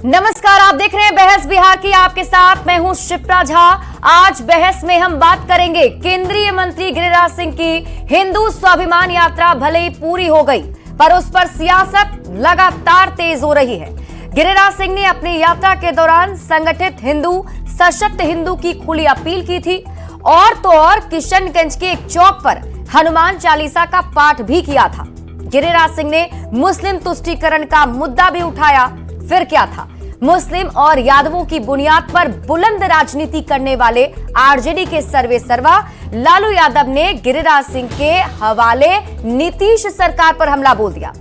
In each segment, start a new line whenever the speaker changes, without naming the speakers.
नमस्कार, आप देख रहे हैं बहस बिहार की। आपके साथ मैं हूं शिप्रा झा। आज बहस में हम बात करेंगे केंद्रीय मंत्री गिरिराज सिंह की हिंदू स्वाभिमान यात्रा भले ही पूरी हो गई, पर उस पर सियासत लगातार तेज हो रही है। गिरिराज सिंह ने अपनी यात्रा के दौरान संगठित हिंदू, सशक्त हिंदू की खुली अपील की थी और तो और किशनगंज के एक चौक पर हनुमान चालीसा का पाठ भी किया था। गिरिराज सिंह ने मुस्लिम तुष्टीकरण का मुद्दा भी उठाया। फिर क्या था? मुस्लिम और यादवों की बुनियाद पर बुलंद राजनीति करने वाले आरजेडी के सर्वे सर्वा लालू यादव ने गिरिराज सिंह के हवाले नीतीश सरकार पर हमला बोल दिया।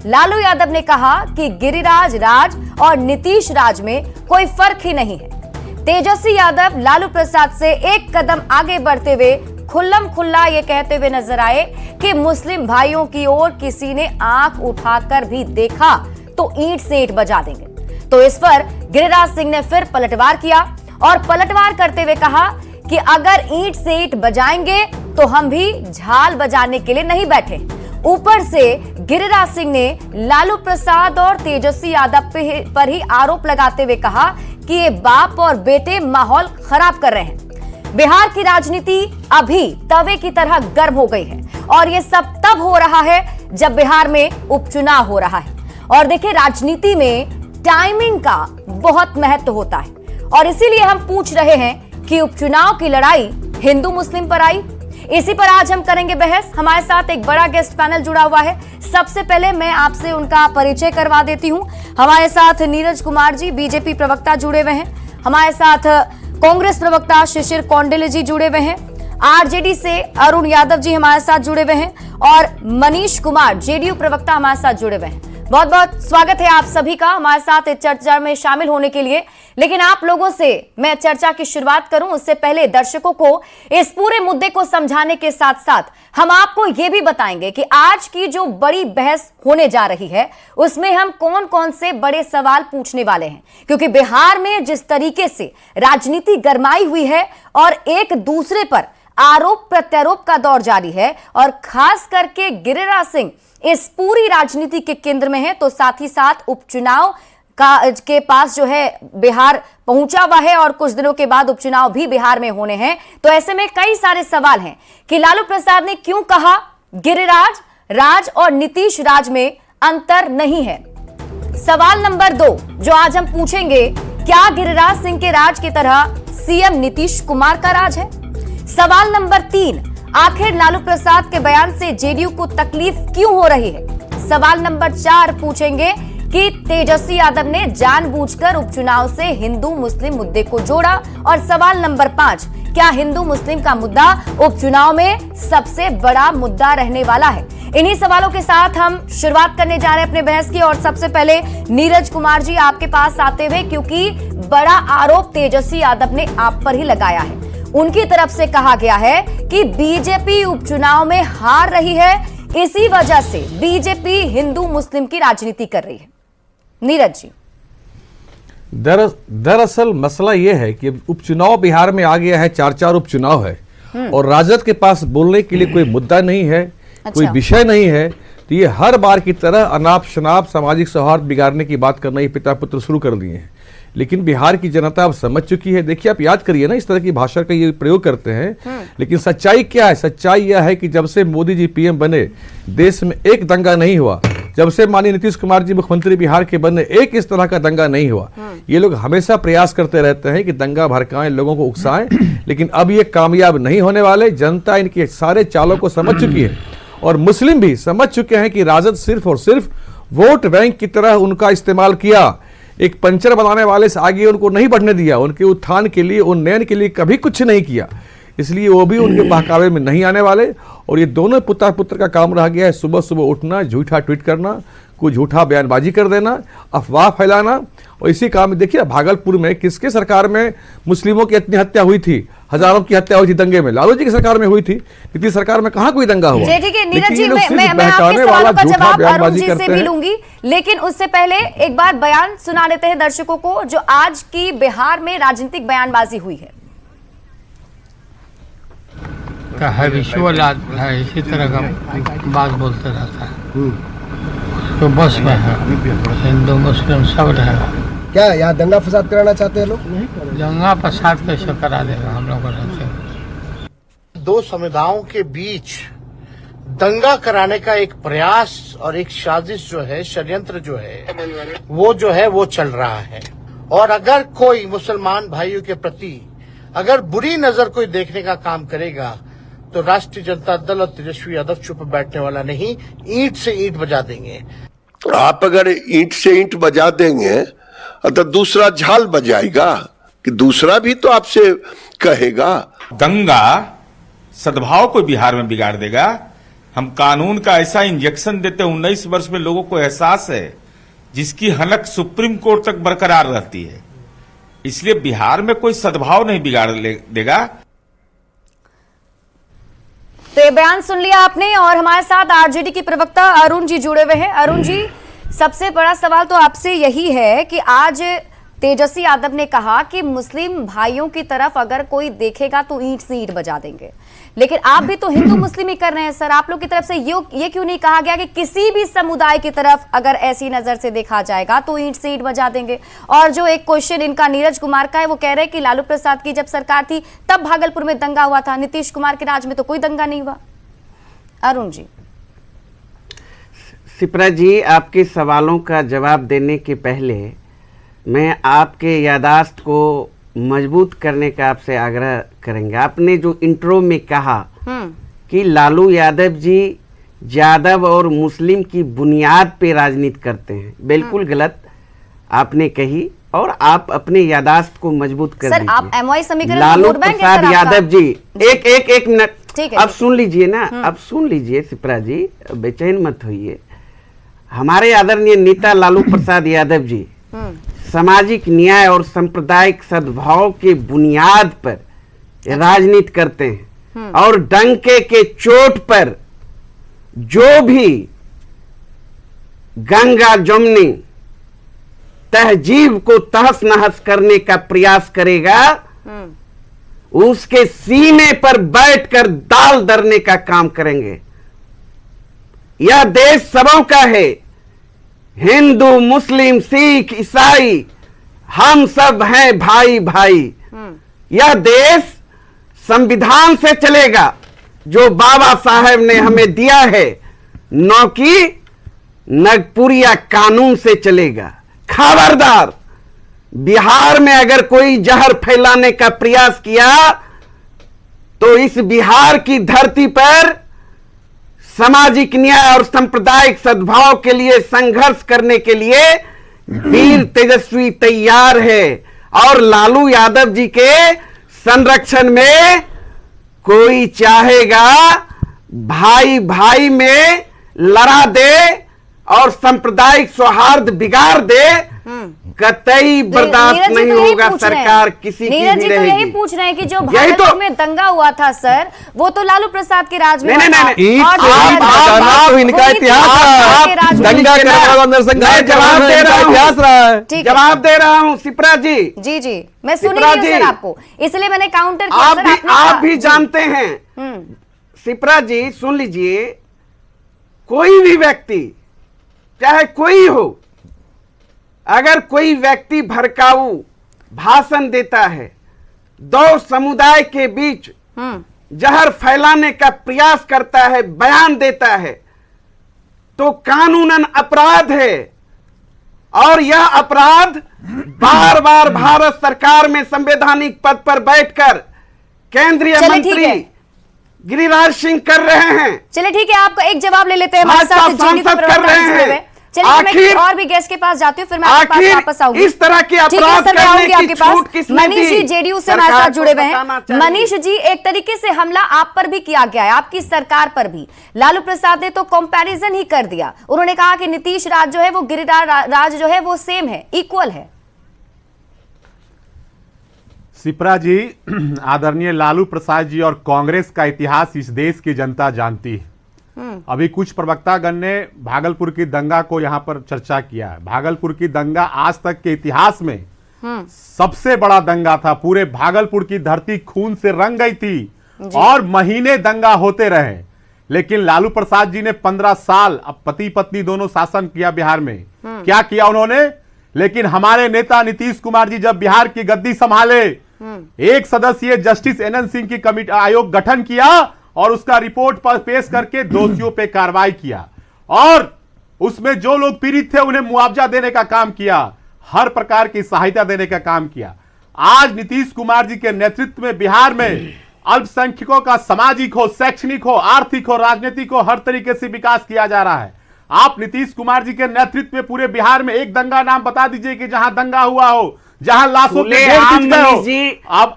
लालू यादव ने कहा कि गिरिराज राज और नीतीश राज में कोई फर्क ही नहीं है। तेजस्वी यादव लालू प्रसाद से एक कदम आगे बढ़ते हुए खुल्लम खुल्ला ये कहते हुए नजर आए कि मुस्लिम भाइयों की ओर किसी ने आंख उठाकर भी देखा तो ईंट से ईंट बजा देंगे। तो इस पर गिरिराज सिंह ने फिर पलटवार किया और पलटवार करते हुए कहा कि अगर ईंट से ईंट बजाएंगे तो हम भी झाल बजाने के लिए नहीं बैठे। ऊपर से गिरिराज सिंह ने लालू प्रसाद और तेजस्वी यादव पर ही आरोप लगाते हुए कहा कि ये बाप और बेटे माहौल खराब कर रहे हैं। बिहार की राजनीति अभी तवे की तरह गर्म हो गई है और ये सब तब हो रहा है जब बिहार में उपचुनाव हो रहा है। और देखिए, राजनीति में टाइमिंग का बहुत महत्व होता है और इसीलिए हम पूछ रहे हैं कि उपचुनाव की लड़ाई हिंदू मुस्लिम पर आई। इसी पर आज हम करेंगे बहस। हमारे साथ एक बड़ा गेस्ट पैनल जुड़ा हुआ है। सबसे पहले मैं आपसे उनका परिचय करवा देती हूं। हमारे साथ नीरज कुमार जी, बीजेपी प्रवक्ता, जुड़े हुए हैं। हमारे साथ कांग्रेस प्रवक्ता शिशिर कौंडिल्य जी जुड़े हुए हैं। आरजेडी से अरुण यादव जी हमारे साथ जुड़े हुए हैं और मनीष कुमार, जेडीयू प्रवक्ता, हमारे साथ जुड़े हुए हैं। बहुत बहुत स्वागत है आप सभी का हमारे साथ इस चर्चा में शामिल होने के लिए। लेकिन आप लोगों से मैं चर्चा की शुरुआत करूं उससे पहले दर्शकों को इस पूरे मुद्दे को समझाने के साथ साथ हम आपको यह भी बताएंगे कि आज की जो बड़ी बहस होने जा रही है उसमें हम कौन कौन से बड़े सवाल पूछने वाले हैं। क्योंकि बिहार में जिस तरीके से राजनीति गरमाई हुई है और एक दूसरे पर आरोप प्रत्यारोप का दौर जारी है और खास करके गिरिराज सिंह इस पूरी राजनीति के केंद्र में है, तो साथ ही साथ उपचुनाव के पास जो है बिहार पहुंचा हुआ है और कुछ दिनों के बाद उपचुनाव भी बिहार में होने हैं। तो ऐसे में कई सारे सवाल हैं कि लालू प्रसाद ने क्यों कहा गिरिराज राज और नीतीश राज में अंतर नहीं है। सवाल नंबर 2 जो आज हम पूछेंगे, क्या गिरिराज सिंह के राज की तरह सीएम नीतीश कुमार का राज है? सवाल नंबर 3, आखिर लालू प्रसाद के बयान से जेडीयू को तकलीफ क्यों हो रही है? सवाल नंबर 4 पूछेंगे कि तेजस्वी यादव ने जानबूझकर उपचुनाव से हिंदू मुस्लिम मुद्दे को जोड़ा। और सवाल नंबर 5, क्या हिंदू मुस्लिम का मुद्दा उपचुनाव में सबसे बड़ा मुद्दा रहने वाला है? इन्हीं सवालों के साथ हम शुरुआत करने जा रहे हैं अपने बहस की। और सबसे पहले नीरज कुमार जी आपके पास आते हुए, क्योंकि बड़ा आरोप तेजस्वी यादव ने आप पर ही लगाया है। उनकी तरफ से कहा गया है कि बीजेपी उपचुनाव में हार रही है, इसी वजह से बीजेपी हिंदू मुस्लिम की राजनीति कर रही है। नीरज जी,
दरअसल मसला यह है कि उपचुनाव बिहार में आ गया है, 4 उपचुनाव है और राजद के पास बोलने के लिए कोई मुद्दा नहीं है, कोई विषय नहीं है। तो ये हर बार की तरह अनाप शनाप सामाजिक सौहार्द बिगाड़ने की बात करना ये पिता पुत्र शुरू कर दिए हैं। लेकिन बिहार की जनता अब समझ चुकी है। देखिए, आप याद करिए ना, इस तरह की भाषा का ये प्रयोग करते हैं, लेकिन सच्चाई क्या है? सच्चाई यह है कि जब से मोदी जी पीएम बने देश में एक दंगा नहीं हुआ। जब से माननीय नीतीश कुमार जी मुख्यमंत्री बिहार के बने एक इस तरह का दंगा नहीं हुआ। ये लोग हमेशा प्रयास करते रहते हैं कि दंगा भड़काएं, लोगों को उकसाएं, लेकिन अब ये कामयाब नहीं होने वाले। जनता इनके सारे चालों को समझ चुकी है और मुस्लिम भी समझ चुके हैं कि राजद सिर्फ और सिर्फ वोट बैंक की तरह उनका इस्तेमाल किया। एक पंचर बनाने वाले से आगे उनको नहीं बढ़ने दिया, उनके उत्थान के लिए, उन्नयन के लिए कभी कुछ नहीं किया। इसलिए वो भी उनके बहकावे में नहीं आने वाले। और ये दोनों पुत्र का काम रह गया है सुबह सुबह उठना, झूठा ट्वीट करना, कोई झूठा बयानबाजी कर देना, अफवाह फैलाना। और इसी काम में देखिए, भागलपुर में किसके सरकार में मुस्लिमों की इतनी हत्या हुई थी, हजारों की हत्या हुई थी दंगे में? लालू जी की सरकार में हुई थी। नीतीश सरकार में कहाँ कोई दंगा हुआ?
ठीक है नीरज जी, मैं आपके सवालों का जवाब अरुण जी से भी लूंगी, लेकिन उससे पहले एक बार बयान सुना देते हैं दर्शकों को जो आज की बिहार में राजनीतिक बयानबाजी हुई है।
हैबिचुअल है, इसी तरह का बात बोलते रहता है। तो बस में है, हिंदू मुस्लिम सब रहेगा।
क्या यहाँ दंगा फसाद कराना चाहते हैं लोग?
दंगा फसाद कैसे करा देगा हम लोग को?
दो समुदायों के बीच दंगा कराने का एक प्रयास और एक साजिश जो है, षड्यंत्र जो है वो चल रहा है। और अगर कोई मुसलमान भाइयों के प्रति अगर बुरी नजर कोई देखने का काम करेगा तो राष्ट्रीय जनता दल और तेजस्वी यादव चुप बैठने वाला नहीं, ईंट से ईंट बजा देंगे।
आप अगर ईंट से ईंट बजा देंगे तो दूसरा झाल बजाएगा कि दूसरा भी तो आपसे कहेगा।
दंगा सद्भाव को बिहार में बिगाड़ देगा। हम कानून का ऐसा इंजेक्शन देते हैं, 19 वर्ष में लोगों को एहसास है, जिसकी हलक सुप्रीम कोर्ट तक बरकरार रहती है। इसलिए बिहार में कोई सद्भाव नहीं बिगाड़ देगा।
तो ये बयान सुन लिया आपने और हमारे साथ आरजेडी की प्रवक्ता अरुण जी जुड़े हुए हैं। अरुण जी, सबसे बड़ा सवाल तो आपसे यही है कि आज तेजस्वी यादव ने कहा कि मुस्लिम भाइयों की तरफ अगर कोई देखेगा तो ईंट से ईंट बजा देंगे, लेकिन आप भी तो हिंदू मुस्लिम ही कर रहे हैं सर। आप लोग की तरफ से ये क्यों नहीं कहा गया कि किसी भी समुदाय की तरफ अगर ऐसी नजर से देखा जाएगा तो ईंट से ईंट बजा देंगे? और जो एक क्वेश्चन इनका नीरज कुमार का है, वो कह रहे हैं कि लालू प्रसाद की जब सरकार थी तब भागलपुर में दंगा हुआ था, नीतीश कुमार के राज में तो कोई दंगा नहीं हुआ। अरुण जी।
शिप्रा जी, आपके सवालों का जवाब देने के पहले मैं आपके यादाश्त को मजबूत करने का आपसे आग्रह करेंगे। आपने जो इंट्रो में कहा कि लालू यादव जी यादव और मुस्लिम की बुनियाद पे राजनीति करते हैं, बिल्कुल गलत आपने कही और आप अपने यादाश्त को मजबूत कर दीजिए।
आप एमओआई समीकरण
लालू प्रसाद यादव जी, एक मिनट,
ठीक है,
अब सुन लीजिए ना, अब सुन लीजिए शिप्रा जी, बेचैन मत होइए। हमारे आदरणीय नेता लालू प्रसाद यादव जी सामाजिक न्याय और सांप्रदायिक सद्भाव के बुनियाद पर राजनीति करते हैं और डंके के चोट पर जो भी गंगा जमुनी तहजीब को तहस नहस करने का प्रयास करेगा, उसके सीने पर बैठकर दाल दरने का काम करेंगे। यह देश सबों का है, हिंदू मुस्लिम सिख ईसाई हम सब हैं भाई भाई। यह देश संविधान से चलेगा जो बाबा साहेब ने हमें दिया है, न कि नगपुरिया कानून से चलेगा। खबरदार, बिहार में अगर कोई जहर फैलाने का प्रयास किया तो इस बिहार की धरती पर सामाजिक न्याय और सांप्रदायिक सद्भाव के लिए संघर्ष करने के लिए वीर तेजस्वी तैयार है और लालू यादव जी के संरक्षण में कोई चाहेगा भाई भाई में लड़ा दे और सांप्रदायिक सौहार्द बिगाड़ दे, कतई बर्दाश्त नहीं होगा। सरकार किसी की भी रहेगी।
यही पूछ रहे हैं कि जो भागलपुर में दंगा हुआ था सर, वो तो लालू प्रसाद के राज में
इनका इतिहास दंगा
जवाब दे रहा हूँ शिप्रा जी।
जी मैं सुन रही हूँ सर आपको, इसलिए मैंने काउंटर किया।
आप भी जानते हैं शिप्रा जी, सुन लीजिए, कोई भी व्यक्ति चाहे कोई हो, अगर कोई व्यक्ति भड़काऊ भाषण देता है, दो समुदाय के बीच जहर फैलाने का प्रयास करता है, बयान देता है, तो कानूनन अपराध है। और यह अपराध बार बार भारत सरकार में संवैधानिक पद पर बैठकर केंद्रीय मंत्री गिरिराज सिंह कर रहे हैं।
चलिए ठीक है, आपका एक जवाब ले लेते हैं। हमारे साथ
सांसद कर रहे हैं।
चलिए मैं और भी गेस्ट के पास जाती हूँ, फिर मैं आपके पास वापस आऊंगी।
इस तरह के अपराध करने की छूट किसने दी?
मनीष जी जेडीयू से हमारे साथ जुड़े हुए हैं। मनीष जी, एक तरीके से हमला आप पर भी किया गया है, आपकी सरकार पर भी। लालू प्रसाद ने तो कंपैरिजन ही कर दिया, उन्होंने कहा कि नीतीश राज जो है वो गिरिराज राज जो है वो सेम है, इक्वल है।
शिप्रा जी, आदरणीय लालू प्रसाद जी और कांग्रेस का इतिहास इस देश की जनता जानती है। अभी कुछ प्रवक्तागण ने भागलपुर की दंगा को यहां पर चर्चा किया है। भागलपुर की दंगा आज तक के इतिहास में सबसे बड़ा दंगा था। पूरे भागलपुर की धरती खून से रंग गई थी और महीने दंगा होते रहे, लेकिन लालू प्रसाद जी ने 15 साल अब पति पत्नी दोनों शासन किया बिहार में। क्या किया उन्होंने? लेकिन हमारे नेता नीतीश कुमार जी जब बिहार की गद्दी संभाले, एक सदस्यीय जस्टिस एनएन सिंह की कमेटी आयोग गठन किया और उसका रिपोर्ट पर पेश करके दोषियों पे कार्रवाई किया और उसमें जो लोग पीड़ित थे उन्हें मुआवजा देने का काम किया, हर प्रकार की सहायता देने का काम किया। आज नीतीश कुमार जी के नेतृत्व में बिहार में अल्पसंख्यकों का सामाजिक हो, शैक्षणिक हो, आर्थिक हो, राजनीतिक हो, हर तरीके से विकास किया जा रहा है। आप नीतीश कुमार जी के नेतृत्व में पूरे बिहार में एक दंगा नाम बता दीजिए कि जहां दंगा हुआ हो, जहां लाशों के ढेर खिंच गए हो। अब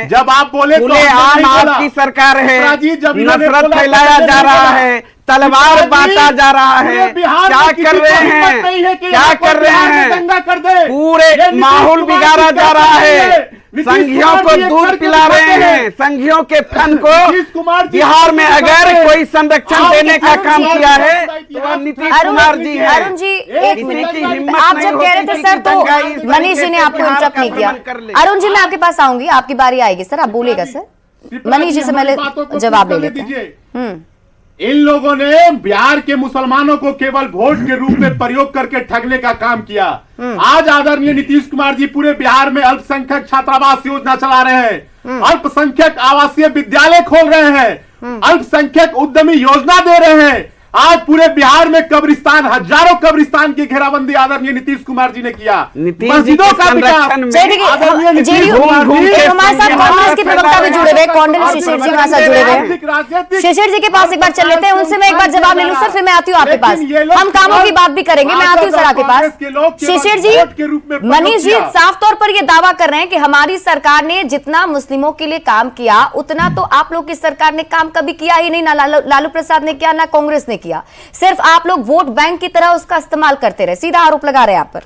जब आप बोले तो
आम आपकी सरकार है, नफरत फैलाया जा रहा है, तलवार बांटा जा रहा है, क्या कर रहे हैं, क्या कर रहे हैं, पूरे माहौल बिगाड़ा जा रहा है, संघियों को दूध पिला रहे हैं, संघियों के फन को बिहार में अगर कोई संरक्षण देने का काम किया है तो नीतीश कुमार जी है।
अरुण जी एक मिनट, आप जब कह रहे थे सर तो मनीष जी ने आपको इंटरप्ट नहीं किया। अरुण जी मैं आपके पास आऊंगी, आपकी बारी आएगी सर, आप बोलिएगा सर। मनीष जी से पहले जवाब ले लेते हैं।
इन लोगों ने बिहार के मुसलमानों को केवल वोट के रूप में प्रयोग करके ठगने का काम किया। आज आदरणीय नीतीश कुमार जी पूरे बिहार में अल्पसंख्यक छात्रावास योजना चला रहे हैं, अल्पसंख्यक आवासीय विद्यालय खोल रहे हैं, अल्पसंख्यक उद्यमी योजना दे रहे हैं। आज पूरे बिहार में कब्रिस्तान, हजारों कब्रिस्तान की घेराबंदी आदरणीय नीतीश कुमार जी ने किया। मस्जिदों का विकास
हमारे साथ कांग्रेस के प्रवक्ता भी जुड़े हुए, कांग्रेस शिशिर जी हमारे साथ जुड़े हुए। शिशिर जी के पास एक बार चल लेते हैं, उनसे मैं एक बार जवाब ले लूं सर, फिर मैं आती हूँ आपके पास। हम कामों की बात भी करेंगे, मैं आती हूँ सर आपके पास। शिशिर जी, मनीष जी साफ तौर पर ये दावा कर रहे हैं कि हमारी सरकार ने जितना मुस्लिमों के लिए काम किया उतना तो आप लोग की सरकार ने काम कभी किया ही नहीं, ना लालू प्रसाद ने किया, ना कांग्रेस ने किया। सिर्फ आप लोग वोट बैंक की तरह उसका इस्तेमाल करते रहे, सीधा आरोप लगा रहे हैं आप पर।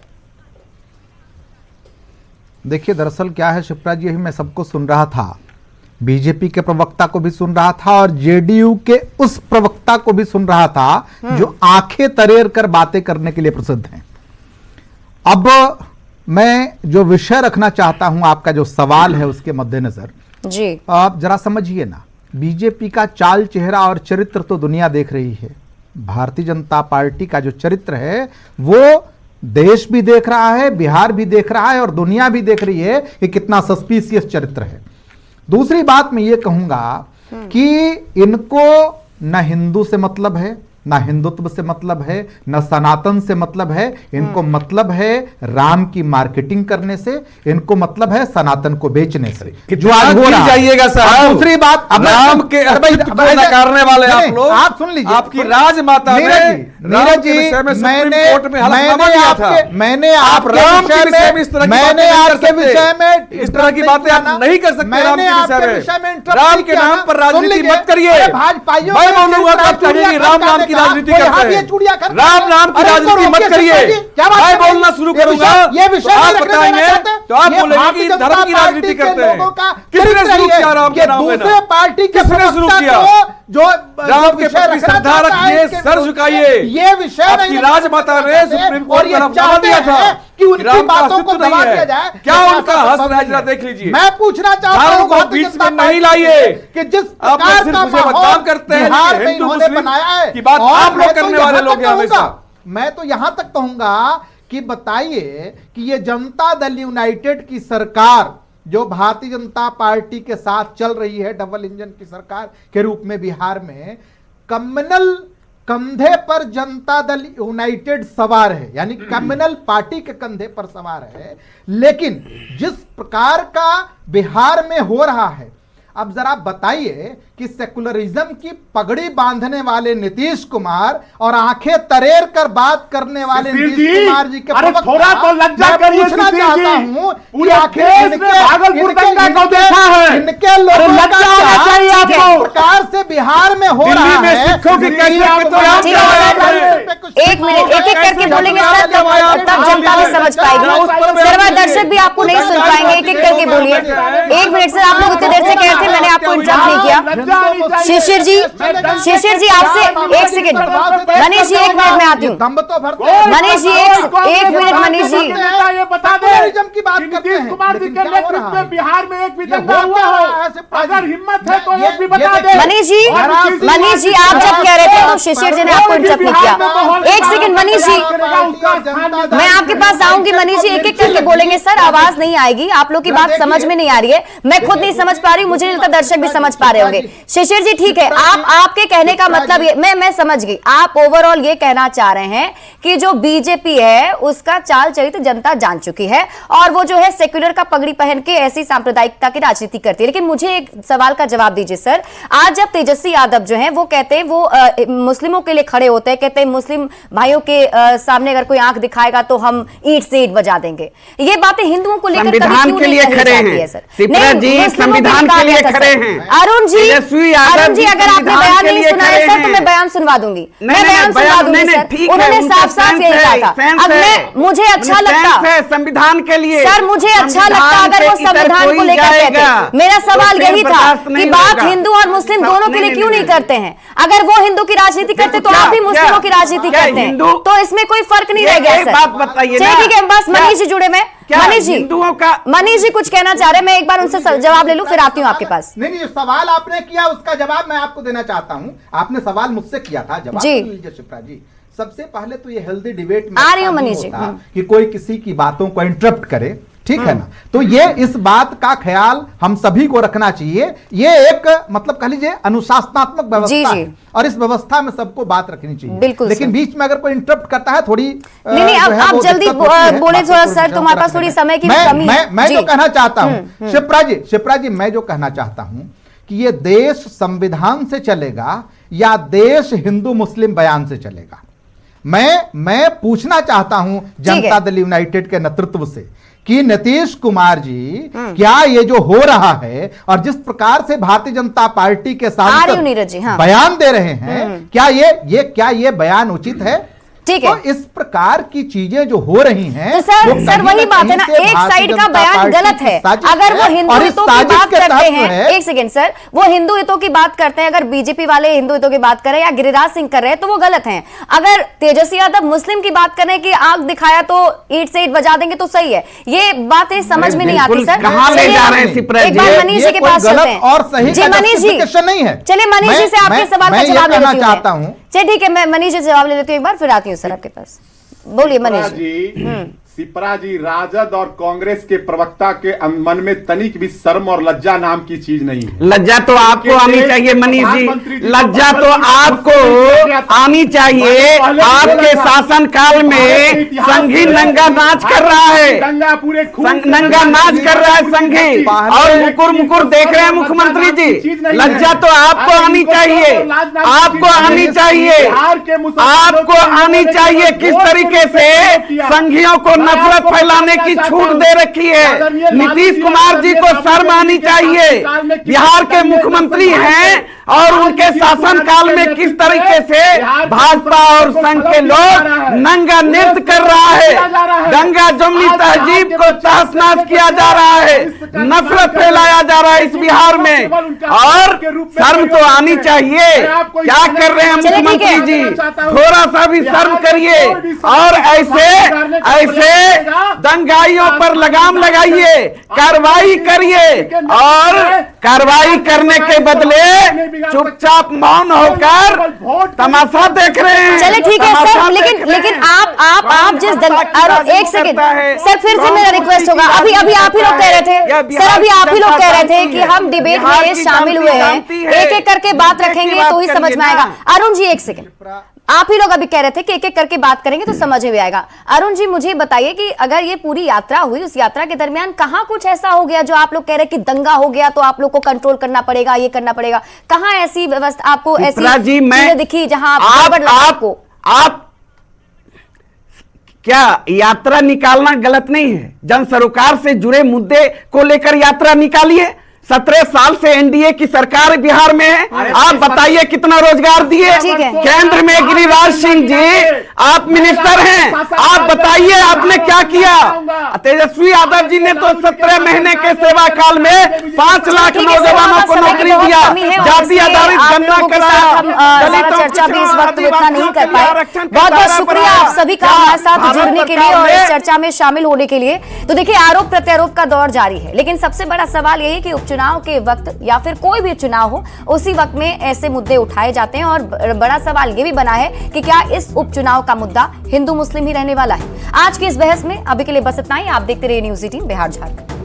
देखिए दरअसल क्या है शिप्रा जी, मैं सबको सुन रहा था, बीजेपी के प्रवक्ता को भी सुन रहा था और जेडीयू के उस प्रवक्ता को भी सुन रहा था जो आंखें तरेर कर बातें करने के लिए प्रसिद्ध हैं। अब मैं जो विषय रखना चाहता हूं, आपका जो सवाल है उसके मद्देनजर
जी
आप जरा समझिए ना, बीजेपी का चाल चेहरा और चरित्र तो दुनिया देख रही है, भारतीय जनता पार्टी का जो चरित्र है वो देश भी देख रहा है, बिहार भी देख रहा है और दुनिया भी देख रही है कि कितना सस्पिशियस चरित्र है। दूसरी बात मैं ये कहूंगा कि इनको न हिंदू से मतलब है, ना हिंदुत्व से मतलब है, न सनातन से मतलब है, इनको मतलब है राम की मार्केटिंग करने से, इनको मतलब है सनातन को बेचने से।
जो आज हो रहा जाइएगा साहब।
दूसरी बात,
राम के अस्तित्व को नकारने वाले आप लोग,
आप सुन लीजिए,
आपकी राजमाता ने
नीरज जी, मैंने आपके विषय में
इस तरह की बातें आप नहीं कर सकते। मैंने आपके विषय में राम के नाम पर राजनीति मत करिए।
भाजपाइयों
मैं बोलूंगा तो आप कहेंगे राम नाम की राजनीति करते हैं, राम नाम की राजनीति मत करिए। मैं बोलना शुरू करूंगा, आप बताएंगे तो आप बोलेंगे कि धर्म की राजनीति करते हैं। किसने शुरू किया राम के नाम
दूसरे पार्टी के
किसने शुरू किया?
जो
राम के प्रति श्रद्धा रखिए, सर झुकाइए।
ये विषय
आपकी राजमाता ने सुप्रीम कोर्ट में फैसला दिया था
कि उनकी बातों को दबा दिया जाए।
क्या उनका हंस रहा देख लीजिए।
मैं पूछना चाहता हूं
को बीच में नहीं लाइए
कि जिस
आप सिर्फ मुझे बदनाम करते हैं, हिंदू मुस्लिम
बनाया है
की बात आप लोग करने वाले लोग हैं हमेशा।
मैं तो यहां तक कहूंगा कि बताइए कि ये जनता दल यूनाइटेड की सरकार जो भारतीय जनता पार्टी के साथ चल रही है, डबल इंजन की सरकार के रूप में बिहार में, कम्युनल कंधे पर जनता दल यूनाइटेड सवार है, यानी कम्युनल पार्टी के कंधे पर सवार है। लेकिन जिस प्रकार का बिहार में हो रहा है, अब जरा बताइए कि सेकुलरिज्म की पगड़ी बांधने वाले नीतीश कुमार और आंखें तरेर कर बात करने वाले नीतीश कुमार जी के प्रवक्ता,
थोड़ा तो लज्जा करिए।
पूछना चाहता हूं
कि आखिर भागलपुर दंगा को देखा है,
इनके लोगों का
क्या
प्रकार से बिहार में हो रहा है।
एक मिनट, एक एक करके बोलेंगे सर, तब जनता भी समझ पाएगी। सर्वा दर्शक भी आपको नहीं सुन पाएंगे, एक एक करके बोलिए। एक मिनट सर, आप लोग उतनी देर से कह रहे थे, मैंने आपको इंटरप्ट नहीं किया। शिशिर जी आपसे एक सेकंड, मनीष जी 1 मिनट में आती हूँ। मनीष जी एक मिनट, मनीष जी
टेररिज्म की बात करते हैं।
नीतीश कुमार जी
लेकिन
के
क्या हो रहा
नेतृत्व में
है?
बिहार में एक भी
ये
दंगा
हो
हुआ
क्या
हो,
रहा है शिप्रा जी?
अगर हिम्मत है तो
ये-
एक भी
ये
बता
देखिए,
दे।
मनीष जी,
और
मनीष जी आप जब कह रहे थे तो शिशिर जी ने आपको इंटरप्ट नहीं किया। एक सेकंड मनीष जी, मैं आपके पास आऊंगी। मनीष जी एक एक करके बोलेंगे सर, आवाज नहीं आएगी, आप लोग की बात समझ में नहीं आ रही है, मैं खुद नहीं समझ पा रही हूं, मुझे नहीं लगता दर्शक भी समझ पा रहे होंगे। शिशिर जी ठीक है, आपके कहने का मतलब ये मैं समझ गई, आप ओवरऑल ये कहना चाह रहे हैं कि जो बीजेपी है उसका चाल चरित्र जनता जान चुकी है और वो जो है सेक्युलर का पगड़ी पहन के ऐसी सांप्रदायिकता की राजनीति करती है। लेकिन मुझे एक सवाल का जवाब दीजिए सर, आज जब तेजस्वी यादव जो है वो कहते हैं वो मुस्लिमों के लिए खड़े होते हैं, कहते हैं मुस्लिम भाइयों के सामने अगर कोई आंख दिखाएगा तो हम ईंट से ईंट बजा देंगे, ये बातें हिंदुओं को लेकर
संविधान के लिए खड़े हैं शिप्रा जी, संविधान के लिए खड़े हैं।
अरुण जी, अगर आपने बयान नहीं सुना है सर तो मैं बयान सुनवा दूंगी, मैं बयान सुनवा दूंगी सर। उन्होंने साफ साफ यही कहा था। अब मैं मुझे अच्छा लगता
संविधान के लिए
सर, मुझे अच्छा लगता अगर वो संविधान को लेकर कहते। मेरा सवाल यही था कि बात हिंदू और मुस्लिम दोनों के लिए क्यों नहीं करते हैं? अगर वो हिंदू की राजनीति करते तो आप भी मुस्लिमों की राजनीति करते हैं, तो इसमें कोई फर्क नहीं रह गया सर।
बात बताइए ना,
ठीक है, बस मनीष जी जुड़े में, मनीष जी
हिंदुओं का
मनीष जी कुछ कहना चाह रहे हैं, मैं एक बार उनसे जवाब ले लूं फिर आती हूं आपके पास।
नहीं, सवाल आपने किया उसका जवाब मैं आपको देना चाहता हूं। आपने सवाल मुझसे किया था, जवाब
जी।
तो लीजिए शिप्रा जी। सबसे पहले तो ये हेल्दी डिबेट में
आ रही हूं
नहीं
मनीष जी।
होता कि कोई किसी की बातों को इंटरप्ट करे, ठीक है ना? तो ये इस बात का ख्याल हम सभी को रखना चाहिए। ये एक मतलब कह लीजिए अनुशासनात्मक व्यवस्था है और इस व्यवस्था में सबको बात रखनी चाहिए।
बिल्कुल
लेकिन बीच में अगर कोई इंटरप्ट करता है थोड़ी
नहीं,
जो है
आप
वो
जल्दी
दिक्कत होती है,
बोले
बातों
थोड़ा
को
सर,
ध्यान
तुम्हारे
में
पास थोड़ी
रखने
समय की
में।
कमी है।
मैं जो कहना चाहता हूं शिप्रा जी मैं जो कहना चाहता हूं कि ये देश संविधान से चलेगा या देश हिंदू मुस्लिम बयान से चलेगा। मैं पूछना चाहता हूं जनता दल यूनाइटेड के नेतृत्व से कि नीतीश कुमार जी क्या ये जो हो रहा है और जिस प्रकार से भारतीय जनता पार्टी के सांसद बयान दे रहे हैं, क्या ये बयान उचित है?
ठीक है,
तो इस प्रकार की चीजें जो हो रही हैं,
तो सर वही बात है ना, एक साइड का बयान गलत है। अगर वो हिंदू हितों की बात करते हैं, एक सेकेंड सर, वो हिंदू हितों की बात करते हैं, अगर बीजेपी वाले हिंदू हितों की बात कर रहे हैं या गिरिराज सिंह कर रहे हैं तो वो गलत है। अगर तेजस्वी यादव मुस्लिम की बात कर रहे हैं कि आंख दिखाया तो ईंट से ईंट बजा देंगे तो सही है। ये बातें समझ में नहीं आती सर।
कहां ले जा रहे हैं शिप्रा जी?
एक बार मनीष जी के पास चलते हैं
और सही
जी। मनीष जी
नहीं है,
चलिए मनीष जी से आपके सवाल का जवाब लेना
चाहता हूँ।
चलिए ठीक है, मैं मनीष जी से जवाब ले लेती हूँ, एक बार फिर आती हूँ सर आपके पास। बोलिए मनीष
जी। शिप्रा जी, राजद और कांग्रेस के प्रवक्ता के मन में तनिक भी शर्म और लज्जा नाम की चीज नहीं है।
लज्जा तो आपको आनी चाहिए मनीष जी, लज्जा तो आपको आनी चाहिए। आपके शासन काल में संघी नंगा नाच कर रहा है, नंगा नाच कर रहा है संघी, और मुकुर मुकुर देख रहे हैं मुख्यमंत्री जी। लज्जा तो आपको आनी चाहिए, आपको आनी चाहिए, आपको आनी चाहिए। किस तरीके से संघियों को नफरत फैलाने की छूट दे रखी है। नीतीश कुमार जी को शर्म आनी चाहिए, बिहार के मुख्यमंत्री हैं और उनके शासन काल में किस तरीके से भाजपा और संघ के लोग नंगा नृत्य कर रहा है, गंगा जमुनी तहजीब को तहस नहस किया जा रहा है, नफरत फैलाया जा रहा है इस बिहार में, और शर्म तो आनी चाहिए। क्या कर रहे हैं मुख्यमंत्री जी? थोड़ा सा भी शर्म करिए और ऐसे दंगाइयों पर लगाम लगाइए, कार्रवाई करिए, और कार्रवाई करने के बदले चुपचाप मौन होकर तमाशा देख रहे हैं।
चले ठीक है सर, लेकिन आप जिस एक सेकंड सर, फिर से मेरा रिक्वेस्ट होगा। अभी आप ही लोग कह रहे थे सर, अभी आप ही लोग कह रहे थे कि हम डिबेट में शामिल हुए हैं, एक एक करके बात रखेंगे तो ही समझ में आएगा। अरुण जी एक सेकंड, आप ही लोग अभी कह रहे थे कि एक एक करके बात करेंगे तो समझ में आएगा। अरुण जी मुझे बताइए कि अगर ये पूरी यात्रा हुई, उस यात्रा के दरमियान कहां कुछ ऐसा हो गया जो आप लोग कह रहे हैं कि दंगा हो गया तो आप लोग को कंट्रोल करना पड़ेगा, ये करना पड़ेगा, कहां ऐसी व्यवस्था आपको ऐसी चीजें दिखी जहां
आप क्या यात्रा निकालना गलत नहीं है? जन सरोकार से जुड़े मुद्दे को लेकर यात्रा निकालिए, 17 साल से एनडीए की सरकार बिहार में है, आप बताइए कितना रोजगार दिए।
ठीक है।
केंद्र में गिरिराज सिंह जी आप मिनिस्टर हैं, आप बताइए आपने क्या किया। तेजस्वी यादव जी ने तो 17 महीने के सेवा काल में 5 लाख नौजवानों को नौकरी दिया, जाति आधारित गणना कराया।
चर्चा भी इस वक्त इतना नहीं कर पाए। बहुत बहुत शुक्रिया आप सभी का हमारे साथ जुड़ने के लिए और इस चर्चा में शामिल होने के लिए। तो देखिए, आरोप प्रत्यारोप का दौर जारी है, लेकिन सबसे बड़ा सवाल यही कि उपचुनाव के वक्त या फिर कोई भी चुनाव हो, उसी वक्त में ऐसे मुद्दे उठाए जाते हैं। और बड़ा सवाल यह भी बना है कि क्या इस उपचुनाव का मुद्दा हिंदू मुस्लिम ही रहने वाला है। आज की इस बहस में अभी के लिए बस इतना ही। आप देखते रहिए न्यूज़ 18 बिहार झारखंड।